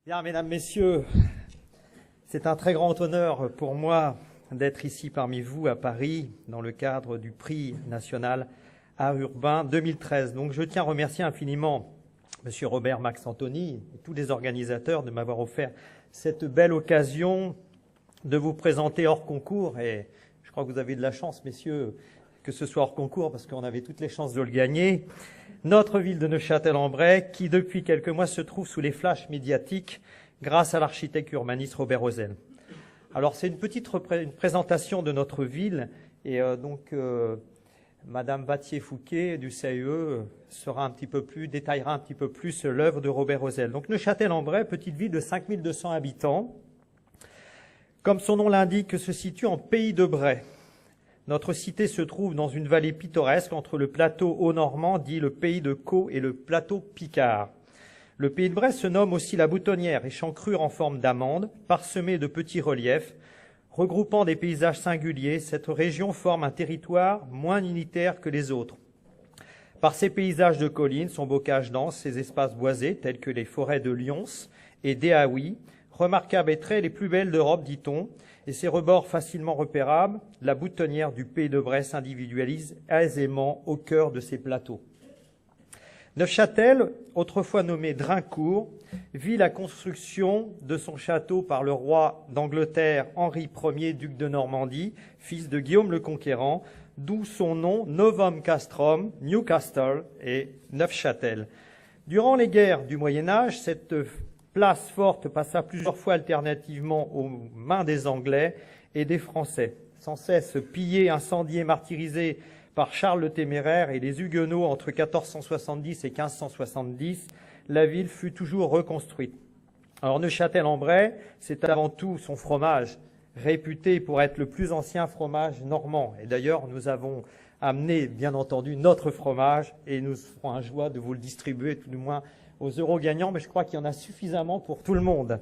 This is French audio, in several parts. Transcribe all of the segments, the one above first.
Bien, mesdames, messieurs, c'est un très grand honneur pour moi d'être ici parmi vous à Paris dans le cadre du prix national Art urbain 2013. Donc je tiens à remercier infiniment M. Robert Max Antony et tous les organisateurs de m'avoir offert cette belle occasion de vous présenter hors concours. Et je crois que vous avez de la chance, messieurs, que ce soit hors concours parce qu'on avait toutes les chances de le gagner. Notre ville de Neufchâtel-en-Bray, qui depuis quelques mois se trouve sous les flashs médiatiques grâce à l'architecte urbaniste Robert Rozel. Alors c'est une petite présentation de notre ville et Madame Vattier-Fouquet du CAE détaillera un petit peu plus l'œuvre de Robert Rozel. Donc Neufchâtel-en-Bray, petite ville de 5200 habitants, comme son nom l'indique, se situe en pays de Bray. Notre cité se trouve dans une vallée pittoresque entre le plateau haut-normand, dit le pays de Caux, et le plateau picard. Le pays de Bray se nomme aussi la Boutonnière, échancrure en forme d'amande, parsemée de petits reliefs. Regroupant des paysages singuliers, cette région forme un territoire moins unitaire que les autres. Par ses paysages de collines, son bocage dense, ses espaces boisés, tels que les forêts de Lyons et d'Eaoui, remarquables et traits les plus belles d'Europe, dit-on, et ses rebords facilement repérables, la Boutonnière du pays de Bray s'individualise aisément au cœur de ses plateaux. Neufchâtel, autrefois nommé Drincourt, vit la construction de son château par le roi d'Angleterre Henri Ier, duc de Normandie, fils de Guillaume le Conquérant, d'où son nom Novum Castrum, Newcastle et Neufchâtel. Durant les guerres du Moyen-Âge, cette place forte passa plusieurs fois alternativement aux mains des Anglais et des Français. Sans cesse pillée, incendiée, martyrisée par Charles le Téméraire et les Huguenots entre 1470 et 1570, la ville fut toujours reconstruite. Alors Neufchâtel-en-Bray, c'est avant tout son fromage, réputé pour être le plus ancien fromage normand. Et d'ailleurs, nous avons amené, bien entendu, notre fromage et nous ferons un joie de vous le distribuer, tout du moins aux euros gagnants, mais je crois qu'il y en a suffisamment pour tout le monde.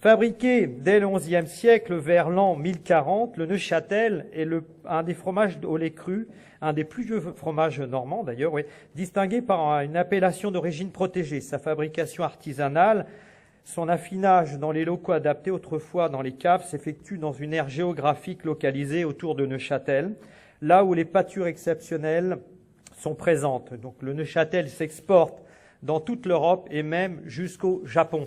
Fabriqué dès le XIe siècle vers l'an 1040, le Neufchâtel est un des fromages au lait cru, un des plus vieux fromages normands d'ailleurs, distingué par une appellation d'origine protégée. Sa fabrication artisanale, son affinage dans les locaux adaptés autrefois dans les caves s'effectue dans une aire géographique localisée autour de Neufchâtel, là où les pâtures exceptionnelles sont présentes. Donc le Neufchâtel s'exporte dans toute l'Europe et même jusqu'au Japon.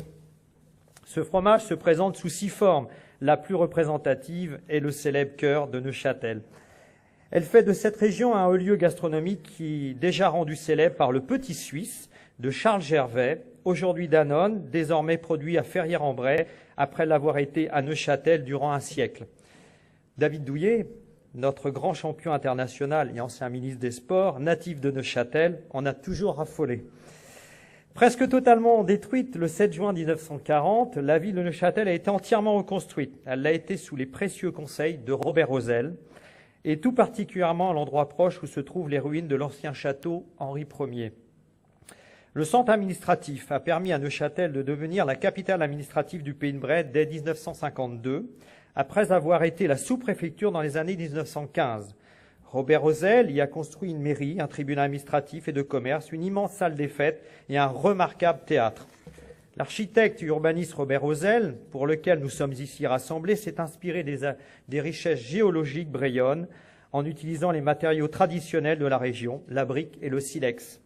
Ce fromage se présente sous 6 formes. La plus représentative est le célèbre cœur de Neufchâtel. Elle fait de cette région un haut lieu gastronomique qui déjà rendu célèbre par le Petit Suisse de Charles Gervais, aujourd'hui Danone, désormais produit à Ferrières-en-Bray, après l'avoir été à Neufchâtel durant un siècle. David Douillet, notre grand champion international et ancien ministre des Sports, natif de Neufchâtel, en a toujours raffolé. Presque totalement détruite le 7 juin 1940, la ville de Neufchâtel a été entièrement reconstruite. Elle l'a été sous les précieux conseils de Robert Rozel, et tout particulièrement à l'endroit proche où se trouvent les ruines de l'ancien château Henri Ier. Le centre administratif a permis à Neufchâtel de devenir la capitale administrative du pays de Bray dès 1952, après avoir été la sous-préfecture dans les années 1915. Robert Rozel y a construit une mairie, un tribunal administratif et de commerce, une immense salle des fêtes et un remarquable théâtre. L'architecte urbaniste Robert Rozel, pour lequel nous sommes ici rassemblés, s'est inspiré des richesses géologiques brayonnes en utilisant les matériaux traditionnels de la région, la brique et le silex.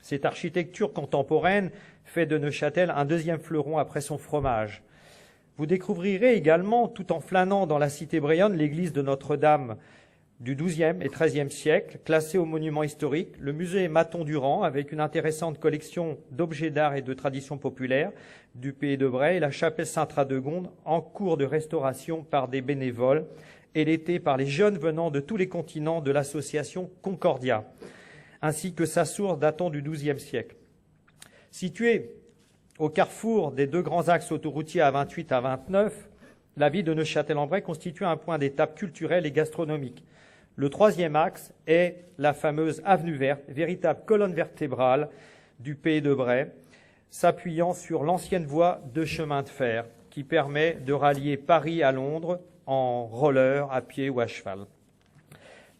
Cette architecture contemporaine fait de Neufchâtel un deuxième fleuron après son fromage. Vous découvrirez également, tout en flânant dans la cité brayonne, l'église de Notre-Dame du XIIe et XIIIe siècle, classé au monument historique, le musée Maton-Durand, avec une intéressante collection d'objets d'art et de traditions populaires du pays de Bray, et la chapelle Saint-Radegonde, en cours de restauration par des bénévoles, et l'été par les jeunes venant de tous les continents de l'association Concordia, ainsi que sa source datant du XIIe siècle. Située au carrefour des deux grands axes autoroutiers A28 à 29, la ville de Neufchâtel-en-Bray constitue un point d'étape culturel et gastronomique. Le troisième axe est la fameuse avenue verte, véritable colonne vertébrale du pays de Bray, s'appuyant sur l'ancienne voie de chemin de fer qui permet de rallier Paris à Londres en roller, à pied ou à cheval.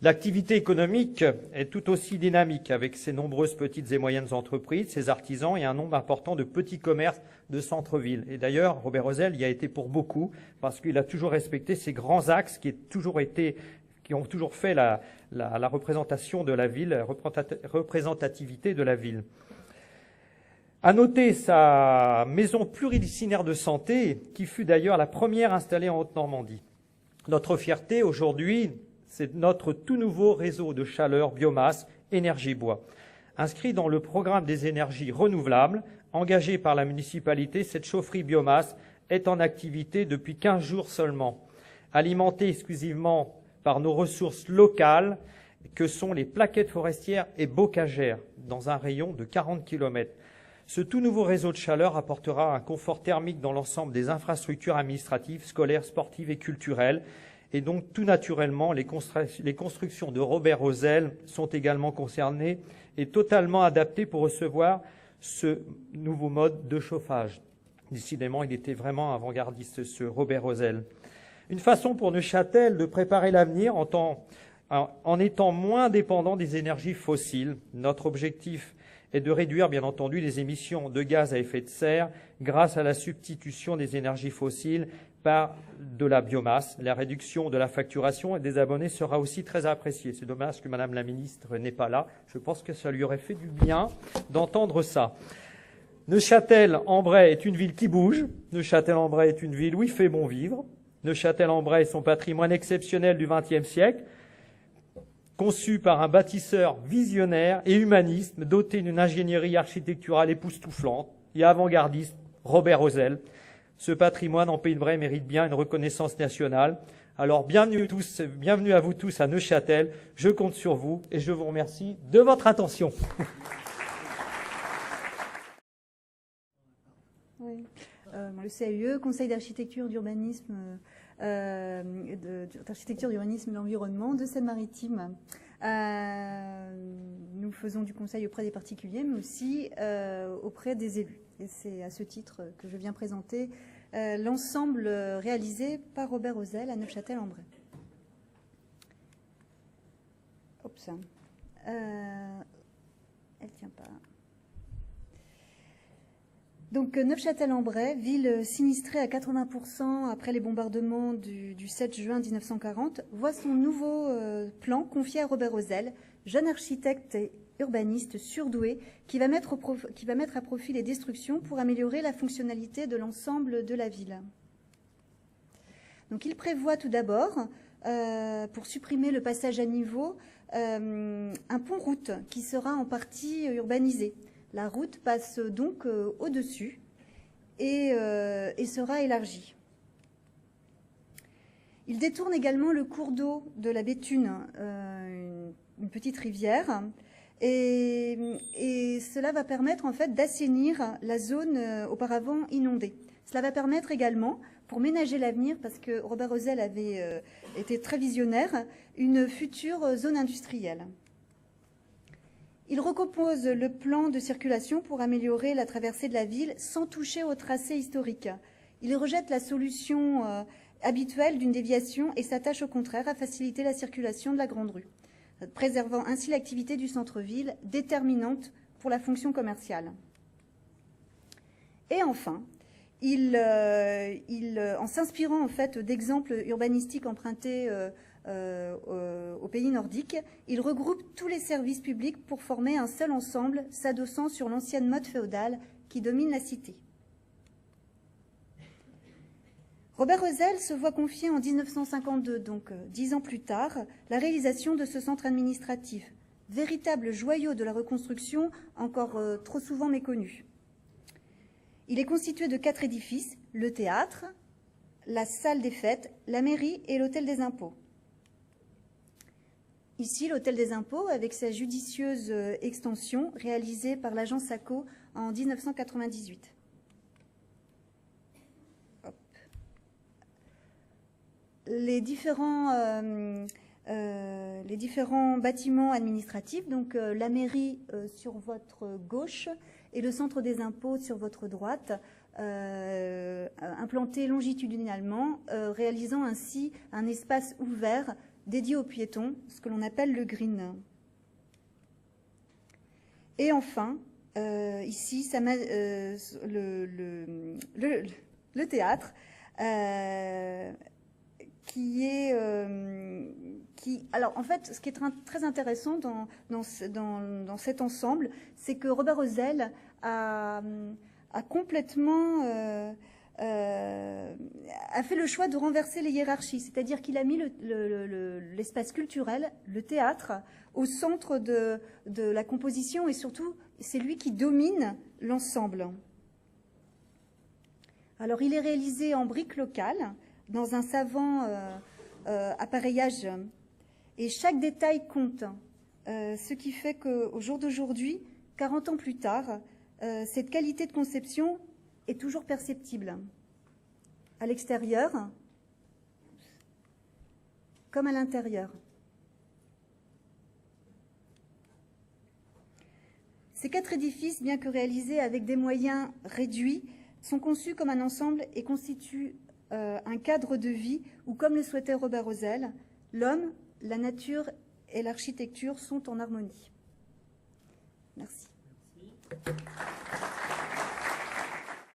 L'activité économique est tout aussi dynamique avec ses nombreuses petites et moyennes entreprises, ses artisans et un nombre important de petits commerces de centre-ville. Et d'ailleurs, Robert Ozel y a été pour beaucoup parce qu'il a toujours respecté ces grands axes qui ont toujours fait la représentation de la ville, représentativité de la ville. À noter sa maison pluridisciplinaire de santé, qui fut d'ailleurs la première installée en Haute-Normandie. Notre fierté aujourd'hui, c'est notre tout nouveau réseau de chaleur biomasse énergie-bois. Inscrit dans le programme des énergies renouvelables, engagé par la municipalité, cette chaufferie biomasse est en activité depuis 15 jours seulement. Alimentée exclusivement par nos ressources locales, que sont les plaquettes forestières et bocagères, dans un rayon de 40 km. Ce tout nouveau réseau de chaleur apportera un confort thermique dans l'ensemble des infrastructures administratives, scolaires, sportives et culturelles. Et donc, tout naturellement, les constructions de Robert Ozel sont également concernées et totalement adaptées pour recevoir ce nouveau mode de chauffage. Décidément, il était vraiment avant-gardiste, ce Robert Ozel. Une façon pour Neuchâtel de préparer l'avenir en étant moins dépendant des énergies fossiles. Notre objectif est de réduire, bien entendu, les émissions de gaz à effet de serre grâce à la substitution des énergies fossiles par de la biomasse. La réduction de la facturation et des abonnés sera aussi très appréciée. C'est dommage que Madame la Ministre n'est pas là. Je pense que ça lui aurait fait du bien d'entendre ça. Neuchâtel-en-Bray est une ville qui bouge. Neuchâtel-en-Bray est une ville où il fait bon vivre. Neuchâtel-en-Bray est son patrimoine exceptionnel du XXe siècle, conçu par un bâtisseur visionnaire et humaniste, doté d'une ingénierie architecturale époustouflante et avant-gardiste, Robert Ozel. Ce patrimoine en Pays de Bray mérite bien une reconnaissance nationale. Alors bienvenue à vous tous à Neuchâtel. Je compte sur vous et je vous remercie de votre attention. Oui. Le CAUE, Conseil d'architecture, d'urbanisme, d'architecture, d'urbanisme et d'environnement de Seine-Maritime. Nous faisons du conseil auprès des particuliers, mais aussi auprès des élus. Et c'est à ce titre que je viens présenter l'ensemble réalisé par Robert Ozel à Neuchâtel-en-Bray. Oups. Elle tient pas. Donc Neufchâtel-en-Bray, ville sinistrée à 80% après les bombardements du 7 juin 1940, voit son nouveau plan confié à Robert Ozel, jeune architecte et urbaniste surdoué qui va mettre à profit les destructions pour améliorer la fonctionnalité de l'ensemble de la ville. Donc il prévoit tout d'abord, pour supprimer le passage à niveau, un pont-route qui sera en partie urbanisé. La route passe donc au-dessus et sera élargie. Il détourne également le cours d'eau de la Béthune, une petite rivière, et cela va permettre en fait d'assainir la zone auparavant inondée. Cela va permettre également, pour ménager l'avenir, parce que Robert Ozel avait été très visionnaire, une future zone industrielle. Il recompose le plan de circulation pour améliorer la traversée de la ville sans toucher au tracé historique. Il rejette la solution habituelle d'une déviation et s'attache au contraire à faciliter la circulation de la Grande Rue, préservant ainsi l'activité du centre-ville, déterminante pour la fonction commerciale. Et enfin, en s'inspirant en fait d'exemples urbanistiques empruntés aux pays nordiques, il regroupe tous les services publics pour former un seul ensemble, s'adossant sur l'ancienne mode féodale qui domine la cité. Robert Ozel se voit confier en 1952, donc 10 ans plus tard, la réalisation de ce centre administratif, véritable joyau de la reconstruction encore trop souvent méconnu. Il est constitué de 4 édifices, le théâtre, la salle des fêtes, la mairie et l'hôtel des impôts. Ici, l'hôtel des impôts, avec sa judicieuse extension réalisée par l'agence ACO en 1998. Hop. Les différents bâtiments administratifs, donc la mairie sur votre gauche et le centre des impôts sur votre droite, implantés longitudinalement, réalisant ainsi un espace ouvert dédié aux piétons, ce que l'on appelle le green. Et enfin, ici, le théâtre, alors en fait, ce qui est très intéressant dans cet ensemble, c'est que Robert Ozel a complètement a fait le choix de renverser les hiérarchies, c'est-à-dire qu'il a mis l'espace culturel, le théâtre, au centre de la composition, et surtout, c'est lui qui domine l'ensemble. Alors, il est réalisé en briques locales, dans un savant appareillage, et chaque détail compte, ce qui fait qu'au jour d'aujourd'hui, 40 ans plus tard, cette qualité de conception est toujours perceptible, à l'extérieur comme à l'intérieur. Ces 4 édifices, bien que réalisés avec des moyens réduits, sont conçus comme un ensemble et constituent un cadre de vie où, comme le souhaitait Robert Ozel, l'homme, la nature et l'architecture sont en harmonie. Merci. Merci.